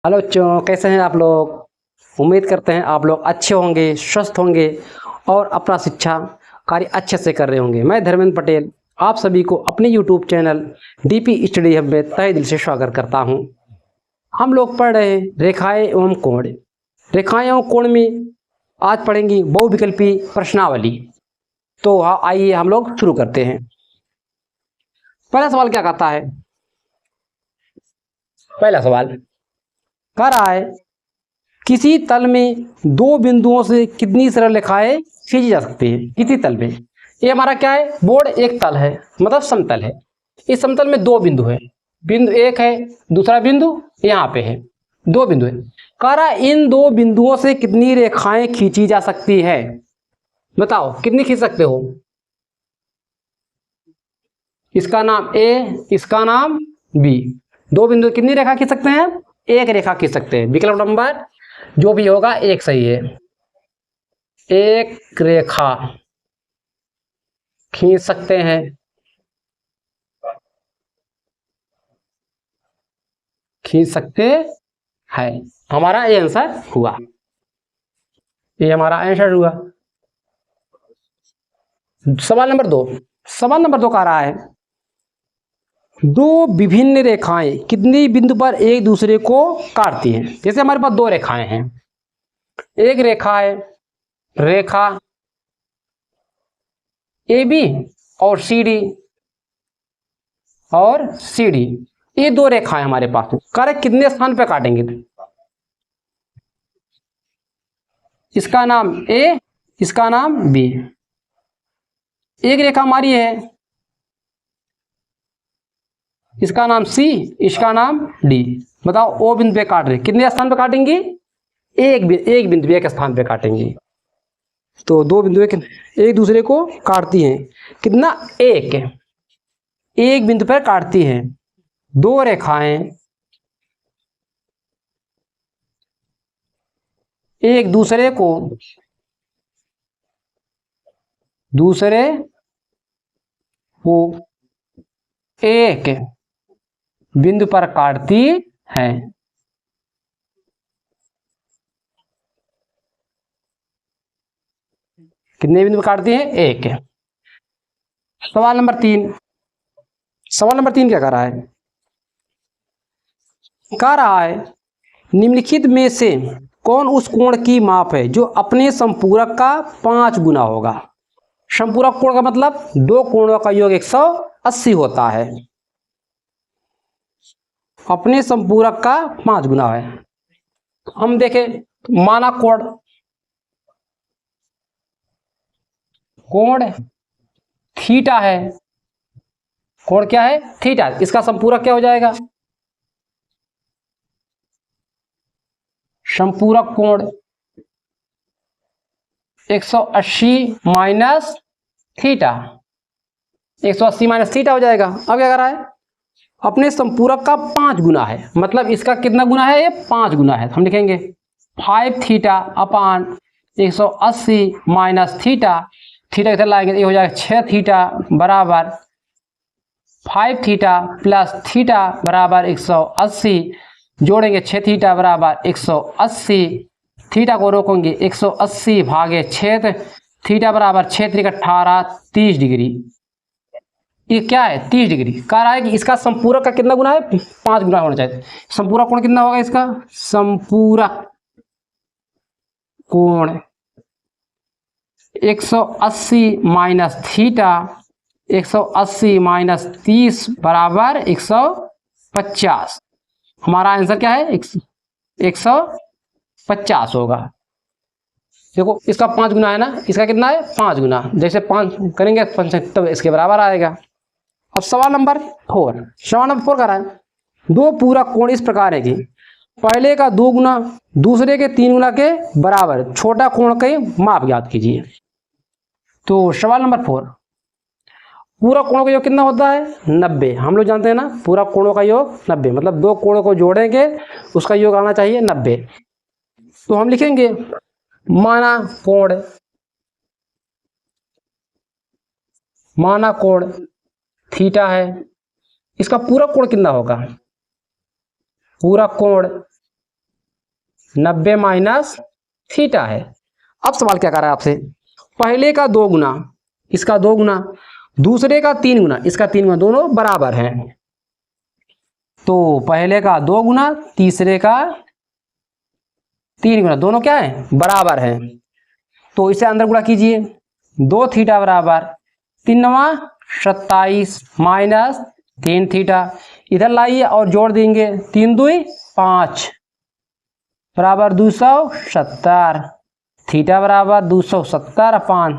Hello बच्चों, कैसे हैं आप लोग। उम्मीद करते हैं आप लोग अच्छे होंगे, स्वस्थ होंगे और अपना शिक्षा कार्य अच्छे से कर रहे होंगे। मैं धर्मेंद्र पटेल आप सभी को अपने YouTube channel DP study hub में तहे दिल से स्वागत करता हूं। हम लोग पढ़ रहे हैं रेखाएं एवं कोण। रेखाएं एवं कोण में आज पढ़ेंगे बहुविकल्पी प्रश्नावली। तो आइए हम लोग शुरू करते हैं। पहला सवाल क्या कहता है? पहला सवाल कह रहा है किसी तल में दो बिंदुओं से कितनी सरल रेखाएं खींची जा सकती है। किसी तल में, ये हमारा क्या है, बोर्ड एक तल है, मतलब समतल है। इस समतल में दो बिंदु है, बिंदु एक है, दूसरा बिंदु यहाँ पे है, दो बिंदु है। कह रहा है इन दो बिंदुओं से कितनी रेखाएं खींची जा सकती है। बताओ कितनी खींच सकते हो। इसका नाम ए, इसका नाम बी। दो बिंदु कितनी रेखा खींच सकते हैं? एक रेखा खींच सकते हैं। विकल्प नंबर जो भी होगा एक सही है। एक रेखा खींच सकते हैं। खींच सकते हैं, हमारा ये आंसर हुआ। ये हमारा आंसर हुआ। सवाल नंबर दो। सवाल नंबर दो कह रहा है दो विभिन्न रेखाएं कितनी बिंदु पर एक दूसरे को काटती हैं। जैसे हमारे पास दो रेखाएं हैं, एक रेखा है रेखा ए बी और सी डी, और सी डी, ये दो रेखाएं हमारे पास हैं। कह रहे कितने स्थान पे काटेंगे। इसका नाम ए, इसका नाम बी। एक रेखा हमारी है, इसका नाम सी, इसका नाम डी। बताओ ओ बिंदु पे काट रहे, कितने स्थान पे काटेंगे? एक बिंदु एक स्थान पे काटेंगे। तो दो बिंदु एक दूसरे को काटती हैं। कितना? एक बिंदु पर काटती हैं। दो रेखाएं एक दूसरे को एक बिंदु पर काटती हैं। कितने बिंदु पर काटती हैं? एक। सवाल नंबर तीन। सवाल नंबर तीन क्या कर रहा है? कह रहा है निम्नलिखित में से कौन उस कोण की माप है जो अपने संपूरक का 5 गुना होगा। संपूरक कोण का मतलब दो कोणों का योग 180 होता है। अपने संपूरक का 5 गुना है। हम देखें माना कोण थीटा है। कोण क्या है? थीटा। इसका संपूरक क्या हो जाएगा? संपूरक कोण 180 माइनस थीटा, 180 माइनस थीटा हो जाएगा। अब क्या कर रहा है? अपने संपूरक का 5 गुना है, मतलब इसका कितना गुना है? ये 5 गुना है। हम लिखेंगे 5 theta upon 180 minus theta. Theta इधर लाएंगे, ये हो जाएगा 6 थीटा बराबर 5 थीटा प्लस थीटा बराबर 180। जोड़ेंगे 6 थीटा बराबर 180। थीटा को रोकेंगे 180 भागे 6, थीटा बराबर 6 3 18 30 डिग्री। ये क्या है? 30 डिग्री। कह रहा है कि इसका संपूरक का कितना गुना है? 5 गुना होना चाहिए। संपूरक कोण कितना होगा इसका? संपूरक कोण 180 माइनस थीटा, 180 माइनस 30 बराबर 150। हमारा आंसर क्या है? 150 होगा। देखो इसका 5 गुना है ना, इसका कितना है? 5 गुना। जैसे 5 करेंगे तब इसके बराबर आएगा। अब सवाल नंबर 4। सवाल नंबर 4 कर रहा है दो पूरक कोण इस प्रकार है कि पहले का 2 गुना दूसरे के 3 गुना के बराबर छोटा कोण के माप ज्ञात कीजिए। तो सवाल नंबर 4, पूरक कोणों का योग कितना होता है? 90। हम लोग जानते हैं ना, पूरक कोणों का योग 90, मतलब दो कोणों को जोड़ेंगे उसका योग आना चाहिए 90। तो हम लिखेंगे माना कोण थीटा है। इसका पूरक कोण कितना होगा? पूरक कोण 90 माइनस थीटा है। अब सवाल क्या कर रहा है आपसे, पहले का 2 गुना इसका 2 गुना, दूसरे का 3 गुना इसका 3 गुना, दोनों बराबर हैं। तो पहले का 2 गुना, तीसरे का 3 गुना, दोनों क्या है, बराबर हैं। तो इसे अंदर गुणा कीजिए, 2 थीटा बराबर 3 9 27 माइनस 3 थीटा, इधर लाइए और जोड़ देंगे, 3 2 5 बराबर 270, थीटा बराबर 270 अपान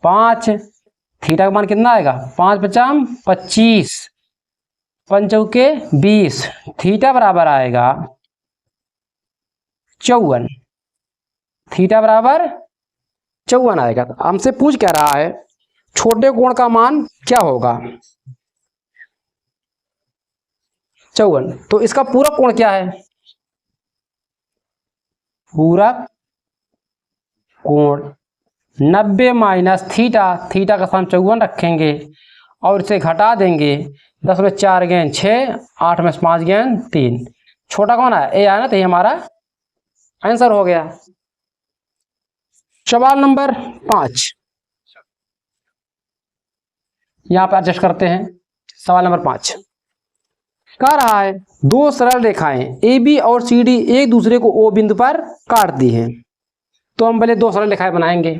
5, थीटा का मान कितना आएगा, 5 5 25, 5 चौके 20, थीटा बराबर आएगा 54, थीटा बराबर 54 आएगा। तो हमसे पूछ क्या रहा है, छोटे कोण का मान क्या होगा, 54। तो इसका पूरक कोण क्या है, पूरक कोण 90 माइनस थीटा, थीटा का स्थान 54 रखेंगे और इसे घटा देंगे, 10 में 4 गेन 6, 8 में 5 गेन 3, छोटा कौन है, ए आया ना, तो ये हमारा आंसर हो गया। सवाल नंबर 5 यहां पर एडजस्ट करते हैं। सवाल नंबर 5 कह रहा है, 2 सरल रेखाएं ए बी और सी डी एक दूसरे को ओ बिंदु पर काटती हैं। तो हम पहले 2 सरल रेखाएं बनाएंगे,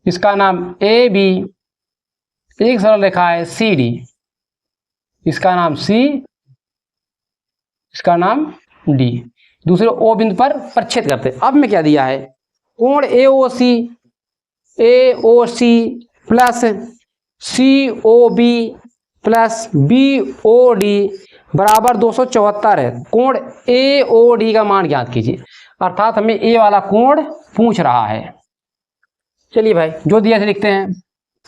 इसका नाम ए बी, एक सरल रेखा है सी डी, इसका नाम सी, इसका नाम डी, दूसरे ओ बिंदु पर परिच्छेद करते हैं। अब में क्या दिया है, कोण A O C plus C O B plus B O D बराबर 274 है। कोण ए ओ डी का मान ज्ञात कीजिए, अर्थात हमें ए वाला कोण पूछ रहा है। चलिए भाई, जो दिया से लिखते हैं,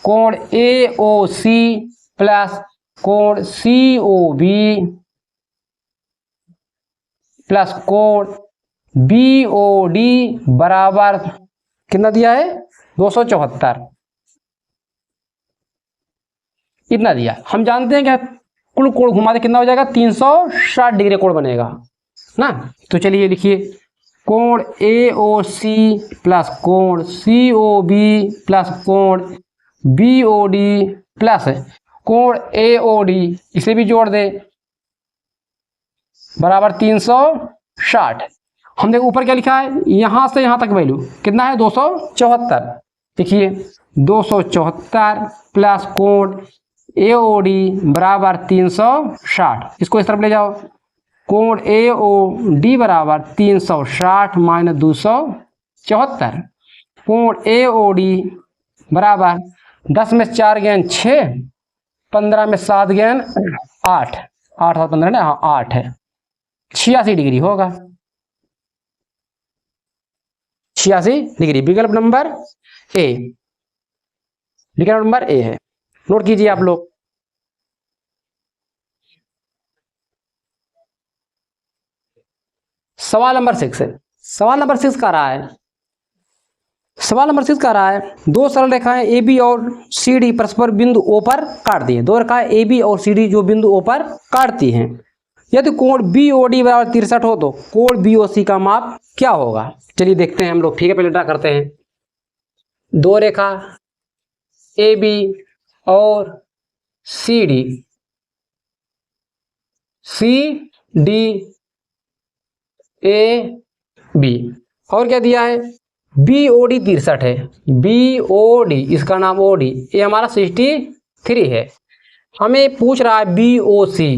कोण ए ओ सी प्लस कोण सी ओ बी प्लस कोण बी ओ डी बराबर कितना दिया है, 274, इतना दिया। हम जानते हैं कि कुल कोण घुमा दे कितना हो जाएगा, 360 डिग्री कोण बनेगा ना। तो चलिए लिखिए, कोण ए ओ सी प्लस कोण सी ओ बी प्लस कोण बी ओ डी प्लस कोण ए ओ डी, इसे भी जोड़ दे, बराबर 360। हमने ऊपर क्या लिखा है, यहां से यहां तक वैल्यू कितना है, 274। देखिए 274 प्लस कोण ए ओ डी बराबर 360, इसको इस तरफ ले जाओ, कोण ए ओ डी बराबर 360 माइनस 274, कोण ए ओ डी बराबर 10 में 4 गेन 6, 15 में 7 गेन 8, 8 और 15 ने 8 है, 86 डिग्री होगा, 86 डिग्री। विकल्प नंबर ए, विकल्प नंबर ए है, नोट कीजिए आप लोग। सवाल नंबर 6 है। सवाल नंबर 6 का रहा है, सवाल नंबर 6 का रहा है, 2 सरल रेखाएं ए बी और सी डी परस्पर बिंदु ओ पर काटती हैं। 2 रेखाएं ए बी और सी डी जो बिंदु ओ पर काटती हैं, यदि कोण बी ओ डी बराबर 63 हो तो कोण बी ओ सी का माप क्या होगा। चलिए देखते हैं हम लोग, ठीक है, पहले ड्रा करते हैं। 2 रेखा ए बी और C D, C D A B, और क्या दिया है, बी ओ डी 63 है, बी ओ डी इसका नाम ओ डी, ये हमारा 63 है। हमें पूछ रहा है बी ओ सी,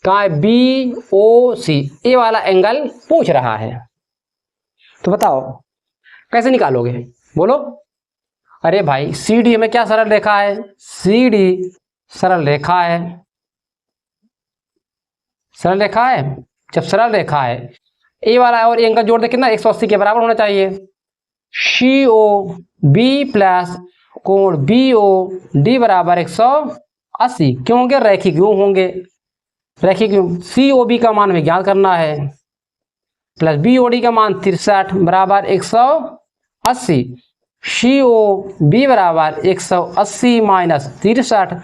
कहाँ है बी ओ सी, ये वाला एंगल पूछ रहा है। तो बताओ कैसे निकालोगे, बोलो। अरे भाई सी डी में क्या सरल रेखा है, सी डी सरल रेखा है, सरल रेखा है। जब सरल रेखा है, ए वाला और एंगल जोड़ दे, कितना 180 के बराबर होना चाहिए। सी ओ बी प्लस कोण बी ओ डी बराबर 180, क्यों होंगे, रैखिक क्यों होंगे, रैखिक क्यों। सी ओ बी का मान हमें ज्ञात करना है, प्लस बी ओ डी का मान 63 बराबर 180, सी ओ बी बराबर 180 माइनस 63,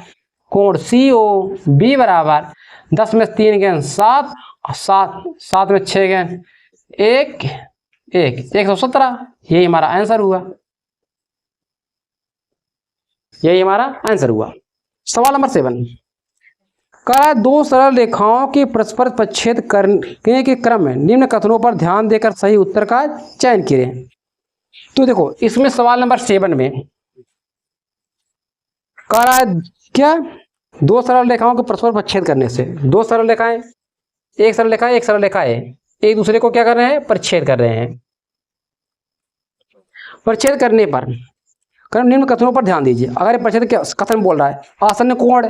कोण सी ओ बी बराबर 10 में 3 गेंद 7, 7 में 6 गेंद 1, 117। यही हमारा आंसर हुआ, यही हमारा आंसर हुआ। सवाल नंबर 7, कहा दो सरल रेखाओं के परस्पर प्रतिच्छेद करने के क्रम में निम्न कथनों पर ध्यान देकर सही उत्तर का चयन करें। तो देखो इसमें सवाल नंबर 7 में कह रहा है क्या, दो सरल रेखाओं के परस्पर प्रतिच्छेद करने से, दो सरल रेखाएं, एक सरल रेखा एक सरल रेखा है, एक दूसरे को क्या कर रहे हैं, परिच्छेद कर रहे हैं। परिच्छेद करने पर निम्न कथनों पर ध्यान दीजिए। अगर परिच्छेद के कथन बोल रहा है आसन्न कोण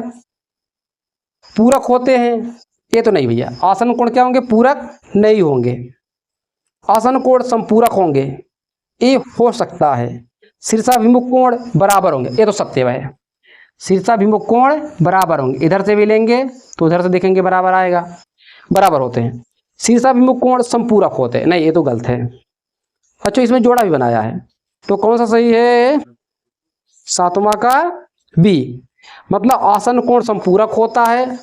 पूरक होते हैं, ये तो नहीं भैया, आसन्न कोण क्या होंगे, पूरक नहीं होंगे। आसन्न कोण संपूरक होंगे, ये हो सकता है। शीर्षाभिमुख कोण बराबर होंगे, ये तो सत्य है। शीर्षाभिमुख कोण बराबर होंगे, इधर से भी लेंगे तो उधर से देखेंगे बराबर आएगा, बराबर होते हैं। शीर्षाभिमुख कोण संपूरक होते हैं, नहीं ये तो गलत है। अच्छा इसमें जोड़ा भी बनाया है, तो कौन सा सही है, 7वां का बी, मतलब आसन्न कोण संपूरक होता है।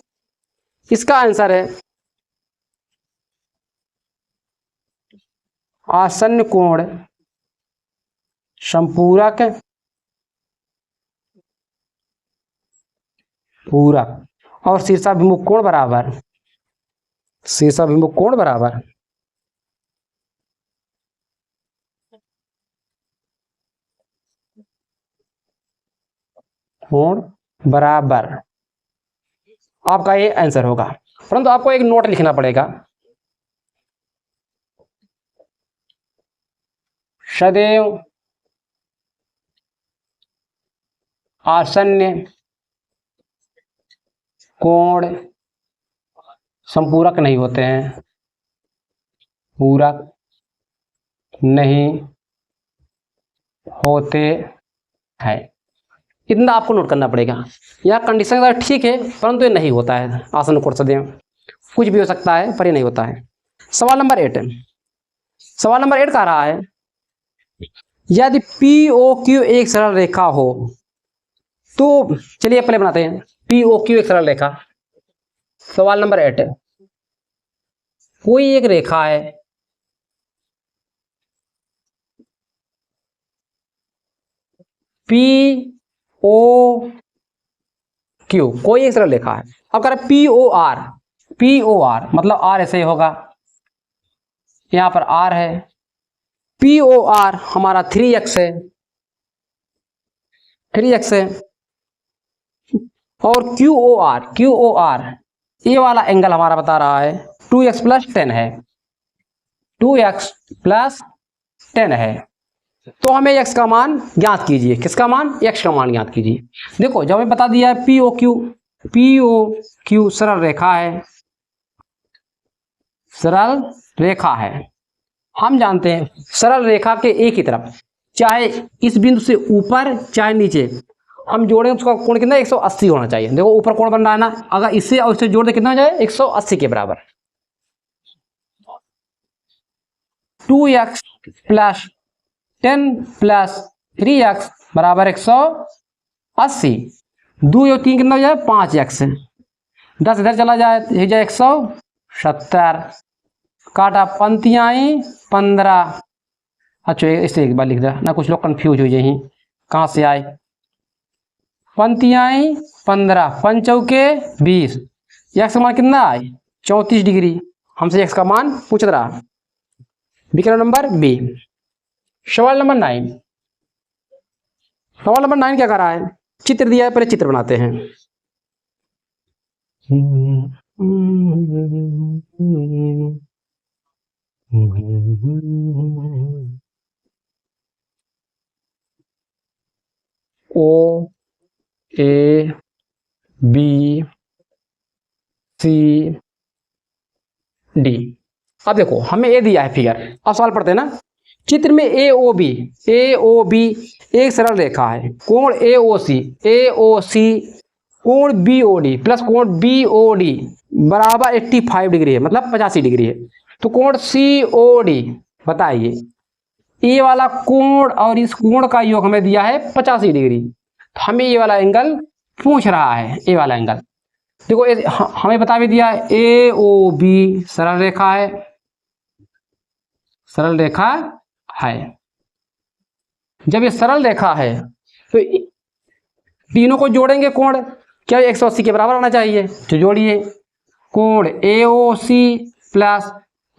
इसका आंसर है आसन्न कोण संपूरक पूरक और शीर्षाभिमुख कोण बराबर, शीर्षाभिमुख कोण बराबर। कोण बराबर आपका ये आंसर होगा। परंतु आपको एक नोट लिखना पड़ेगा, सदैव आसन्न कोण संपूरक नहीं होते हैं, पूरक नहीं होते हैं, इतना आपको नोट करना पड़ेगा। यहाँ कंडीशन ठीक है परंतु ये नहीं होता है आसन्न कोण सदैव, कुछ भी हो सकता है पर ये नहीं होता है। सवाल नंबर 8, सवाल नंबर 8 कह रहा है यदि POQ एक सरल रेखा हो, तो चलिए पहले बनाते हैं POQ एक सरल रेखा। सवाल नंबर 8, कोई एक रेखा है POQ, कोई एक सरल रेखा है। अब कह रहा है POR मतलब R ऐसे ही होगा, यहां पर R है, POR हमारा 3x है, 3x है, और QOR ये वाला एंगल हमारा बता रहा है 2x + 10 है, 2x + 10 है। तो हमें x का मान ज्ञात कीजिए, किसका मान, x का मान ज्ञात कीजिए। देखो जब हमें बता दिया है POQ सरल रेखा है, सरल रेखा है। हम जानते हैं सरल रेखा के एक ही तरफ, चाहे इस बिंदु से ऊपर चाहे नीचे, हम जोड़ें उसका कोण कितना, 180 होना चाहिए। देखो ऊपर कोण बन रहा है ना, अगर इससे और इससे जोड़ दे कितना हो जाए, 180 के बराबर। 2x + 10 + 3x बराबर 180, 2 और 3 कितना हो जाए, 5x, 10 इधर चला जाए हो जाए 170, काटा पंक्तियाँ 15। अच्छा इसे एक बार लिख दिया ना, कुछ लोग कंफ्यूज हो जाए कहाँ से आए, पंक्तियाँ 15, 5 चौके 20, x का मान कितना आए, 34 डिग्री। हमसे x का मान पूछ रहा। विकल्प नंबर बी। सवाल नंबर 9, सवाल नंबर 9 क्या कर रहा है, चित्र दिया है, पहले चित्र बनाते हैं। O A B C D। अब देखो हमें ए दिया है फिगर, अब सवाल पढ़ते हैं ना। चित्र में AOB एक सरल रेखा है, कोण AOC कोण BOD प्लस कोण BOD बराबर 85 डिग्री है, मतलब 85 डिग्री है। तो कोण COD बताइए, ये वाला कोण और इस कोण का योग हमें दिया है 85 डिग्री, तो हमें ये वाला एंगल पूछ रहा है, ये वाला एंगल। देखो हमें बता भी दिया ए ओ बी सरल रेखा है, सरल रेखा है। जब ये सरल रेखा है तो तीनों को जोड़ेंगे कोण, क्या 180 के बराबर आना चाहिए, तो जोड़िए कोण AOC प्लस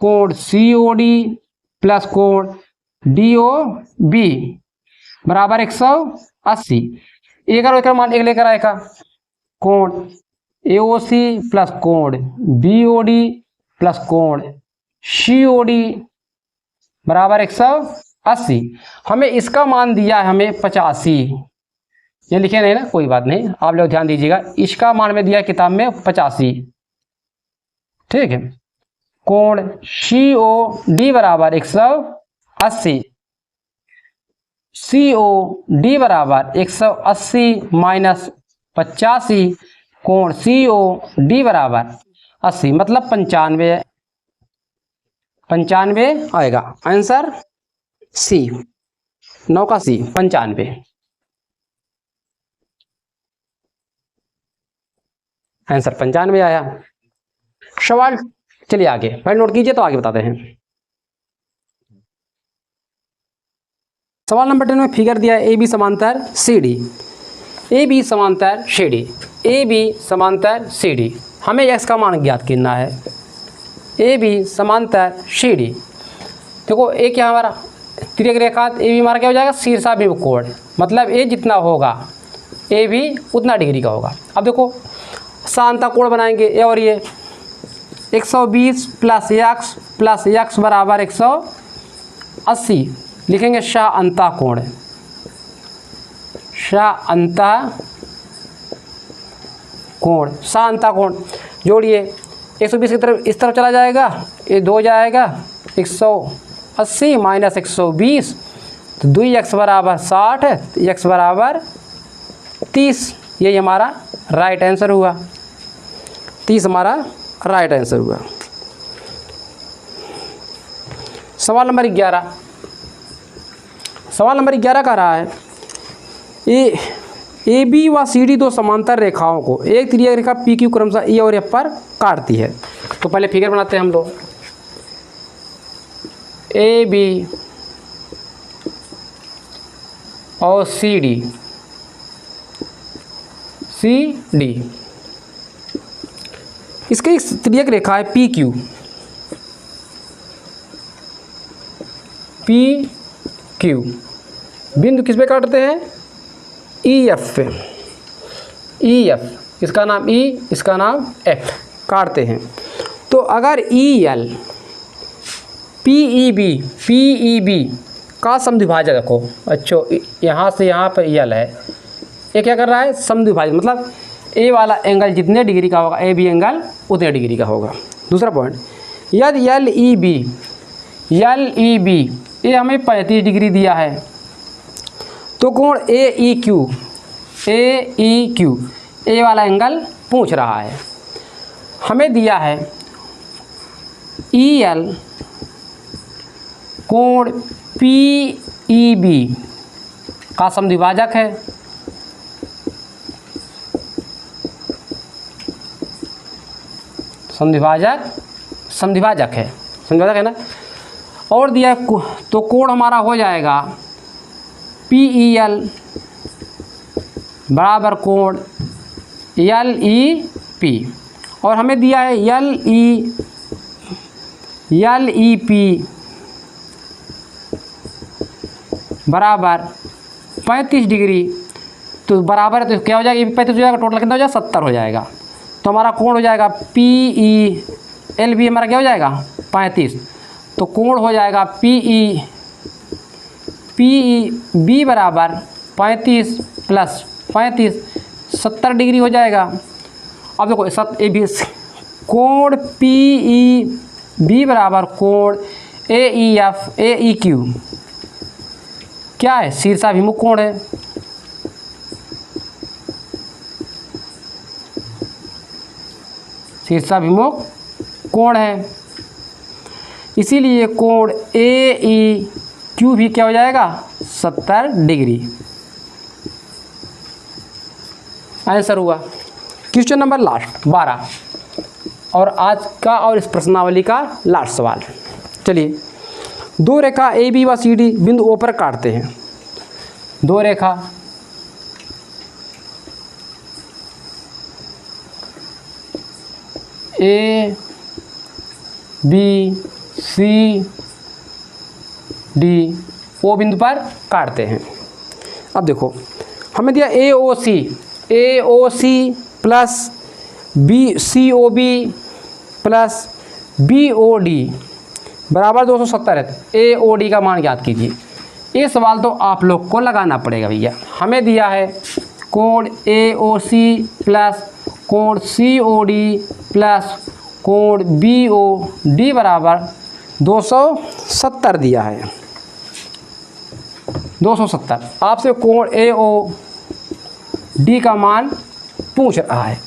कोण COD प्लस कोण DOB बराबर 180। एक मान एक लेकर आएगा, कोण AOC प्लस कोण BOD प्लस कोण COD बराबर 180। हमें इसका मान दिया है हमें 85, ये लिखे नहीं ना, कोई बात नहीं, आप लोग ध्यान दीजिएगा। इसका मान में दिया किताब में 85, ठीक है। कोण COD बराबर 180, COD बराबर 180 माइनस 85, कोण COD बराबर 80 मतलब 95 आएगा आंसर सी, 9 का सी 95। आंसर 95 आया। सवाल चलिए आगे, पहले नोट कीजिए तो आगे बताते हैं। सवाल नंबर 10 में फिगर दिया है ए बी समांतर सी डी, ए बी समांतर सी डी, ए बी समांतर सी डी। हमें एक्स का मान ज्ञात करना है, ए बी समांतर सी डी। देखो ए क्या हमारा तिर्यक रेखा, ए बी हमारा क्या हो जाएगा शीर्षाभिमुख कोण, मतलब ए जितना होगा ए भी उतना डिग्री का होगा। अब देखो सानता कोण बनाएंगे, ए और ये 120 प्लस यक्स बराबर 180 लिखेंगे शाह अंता कोण, शाह अंता कोण, शाह अंता कोण जोड़िए 120 की तरफ इस तरफ चला जाएगा, ये 2 जाएगा 180 माइनस 120 तो 2x बराबर 60, x बराबर 30, यही हमारा राइट आंसर हुआ, 30 हमारा राइट आंसर हुआ। सवाल नंबर 11, सवाल नंबर 11 का रहा है ए बी व सी डी दो समांतर रेखाओं को एक तिर्यक रेखा पी क्यू क्रमशः ए और एफ पर काटती है। तो पहले फिगर बनाते हैं हम लोग, ए बी और सी डी, इसके एक तिर्यक रेखा है पी क्यू, बिंदु किस पे काटते हैं ई एफ पे, ई एफ इसका नाम ई, इसका नाम एफ काटते हैं। तो अगर E L P E B का समद्विभाजक रखो, अच्छा यहाँ से यहाँ पर एल है, ये क्या कर रहा है समद्विभाजक, मतलब ए वाला एंगल जितने डिग्री का होगा ए बी एंगल उतने डिग्री का होगा। दूसरा पॉइंट, यदि एल ई बी ये हमें 35 डिग्री दिया है, तो कोण ए ई क्यू ए वाला एंगल पूछ रहा है, हमें दिया है ई एल कोण पी ई बी का समद्विभाजक है, समद्विभाजक है ना, और दिया तो कोण हमारा हो जाएगा पी ई एल बराबर कोण एल ई पी, और हमें दिया है एल ई पी बराबर 35 डिग्री, तो बराबर तो क्या हो जाएगा, 35 हो जाएगा, टोटल कितना हो जाएगा 70 हो जाएगा। तो हमारा कोण हो जाएगा पी ई एल बी हमारा क्या हो जाएगा 35, तो कोण हो जाएगा पी ई बी बराबर 35 प्लस 35 70 डिग्री हो जाएगा। अब देखो ए बी कोण पी ई बी बराबर कोण ए ई क्यू क्या है शीर्षाभिमुख कोण है, शीर्षाभिमुख कोण है, इसीलिए कोण ए ई क्यू भी क्या हो जाएगा 70 डिग्री। आंसर हुआ। क्वेश्चन नंबर लास्ट 12 और आज का और इस प्रश्नावली का लास्ट सवाल। चलिए, दो रेखा ए बी व सी डी बिंदु ओ पर काटते हैं। दो रेखा A B C D O बिंदु पर काटते हैं। अब देखो, हमें दिया A O C plus B C O B plus B O D बराबर 270 है। ए ओ डी का मान ज्ञात कीजिए। ये सवाल तो आप लोग को लगाना पड़ेगा भैया। हमें दिया है कोण ए ओ सी प्लस कोण सी ओ डी प्लस कोण बी ओ डी बराबर 270 दिया है। 270 आपसे कोण ए ओ डी का मान पूछ रहा है।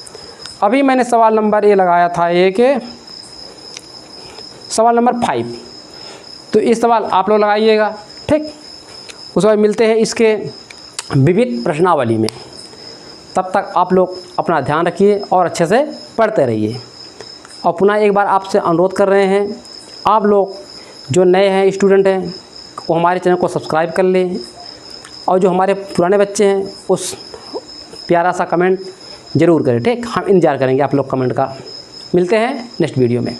अभी मैंने सवाल नंबर ए लगाया था सवाल नंबर 5, तो इस सवाल आप लोग लगाइएगा, ठीक। उस बाद मिलते हैं इसके विविध प्रश्नावली में। तब तक आप लोग अपना ध्यान रखिए और अच्छे से पढ़ते रहिए। और पुनः एक बार आपसे अनुरोध कर रहे हैं, आप लोग जो नए हैं स्टूडेंट हैं वो हमारे चैनल को सब्सक्राइब कर लें, और जो हमारे पुराने बच्चे हैं उस प्यारा सा कमेंट ज़रूर करें, ठीक। हम इंतज़ार करेंगे आप लोग कमेंट का। मिलते हैं नेक्स्ट वीडियो में।